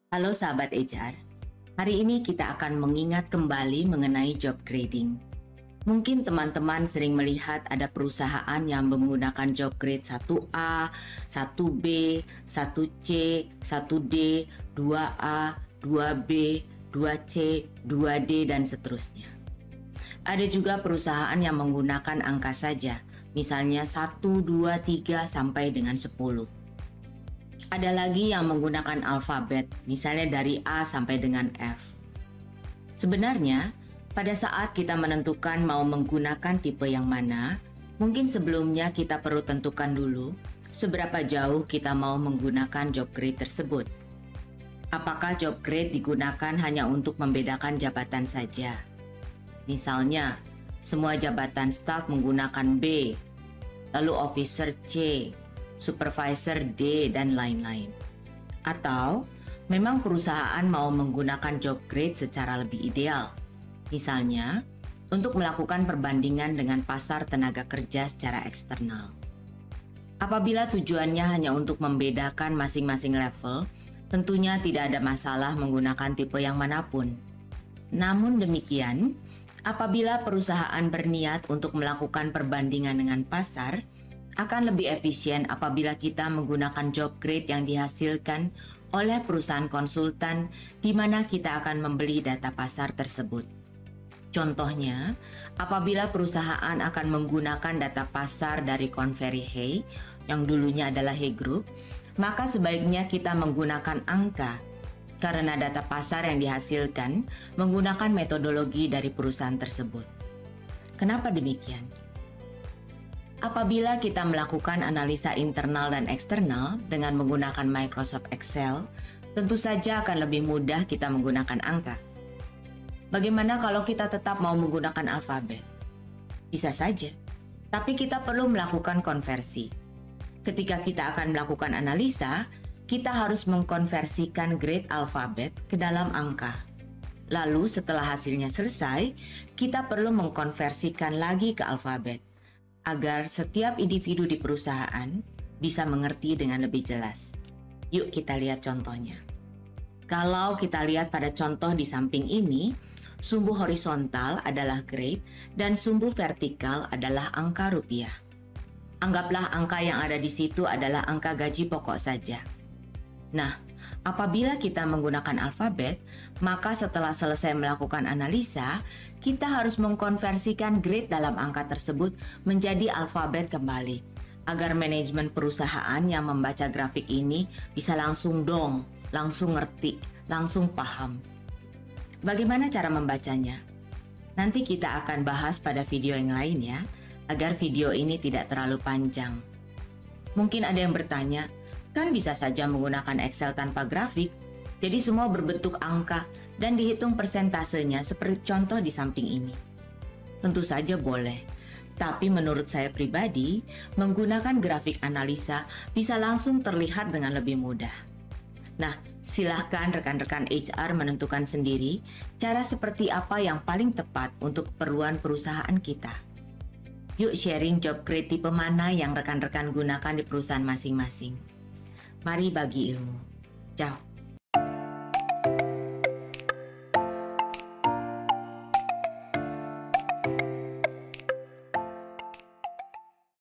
Halo sahabat HR, hari ini kita akan mengingat kembali mengenai job grading. Mungkin teman-teman sering melihat ada perusahaan yang menggunakan job grade 1A, 1B, 1C, 1D, 2A, 2B, 2C, 2D, dan seterusnya. Ada juga perusahaan yang menggunakan angka saja, misalnya 1, 2, 3, sampai dengan 10. Ada lagi yang menggunakan alfabet, misalnya dari A sampai dengan F. Sebenarnya, pada saat kita menentukan mau menggunakan tipe yang mana, mungkin sebelumnya kita perlu tentukan dulu seberapa jauh kita mau menggunakan job grade tersebut. Apakah job grade digunakan hanya untuk membedakan jabatan saja? Misalnya, semua jabatan staf menggunakan B, lalu officer C, supervisor D, dan lain-lain. Atau memang perusahaan mau menggunakan job grade secara lebih ideal. Misalnya, untuk melakukan perbandingan dengan pasar tenaga kerja secara eksternal. Apabila tujuannya hanya untuk membedakan masing-masing level, tentunya tidak ada masalah menggunakan tipe yang manapun. Namun demikian, apabila perusahaan berniat untuk melakukan perbandingan dengan pasar, akan lebih efisien apabila kita menggunakan job grade yang dihasilkan oleh perusahaan konsultan di mana kita akan membeli data pasar tersebut. Contohnya, apabila perusahaan akan menggunakan data pasar dari Convery Hay, yang dulunya adalah Hay Group, maka sebaiknya kita menggunakan angka karena data pasar yang dihasilkan menggunakan metodologi dari perusahaan tersebut. Kenapa demikian? Apabila kita melakukan analisa internal dan eksternal dengan menggunakan Microsoft Excel, tentu saja akan lebih mudah kita menggunakan angka. Bagaimana kalau kita tetap mau menggunakan alfabet? Bisa saja, tapi kita perlu melakukan konversi. Ketika kita akan melakukan analisa, kita harus mengkonversikan grade alfabet ke dalam angka. Lalu setelah hasilnya selesai, kita perlu mengkonversikan lagi ke alfabet, agar setiap individu di perusahaan bisa mengerti dengan lebih jelas. Yuk kita lihat contohnya. Kalau kita lihat pada contoh di samping ini, sumbu horizontal adalah grade dan sumbu vertikal adalah angka rupiah. Anggaplah angka yang ada di situ adalah angka gaji pokok saja. Nah, apabila kita menggunakan alfabet, maka setelah selesai melakukan analisa, kita harus mengkonversikan grade dalam angka tersebut menjadi alfabet kembali, agar manajemen perusahaan yang membaca grafik ini bisa langsung ngerti, langsung paham. Bagaimana cara membacanya? Nanti kita akan bahas pada video yang lain ya, agar video ini tidak terlalu panjang. Mungkin ada yang bertanya, kan bisa saja menggunakan Excel tanpa grafik, jadi semua berbentuk angka dan dihitung persentasenya seperti contoh di samping ini. Tentu saja boleh, tapi menurut saya pribadi, menggunakan grafik analisa bisa langsung terlihat dengan lebih mudah. Nah, silahkan rekan-rekan HR menentukan sendiri cara seperti apa yang paling tepat untuk keperluan perusahaan kita. Yuk sharing job grade tipe mana yang rekan-rekan gunakan di perusahaan masing-masing. Mari bagi ilmu. Ciao.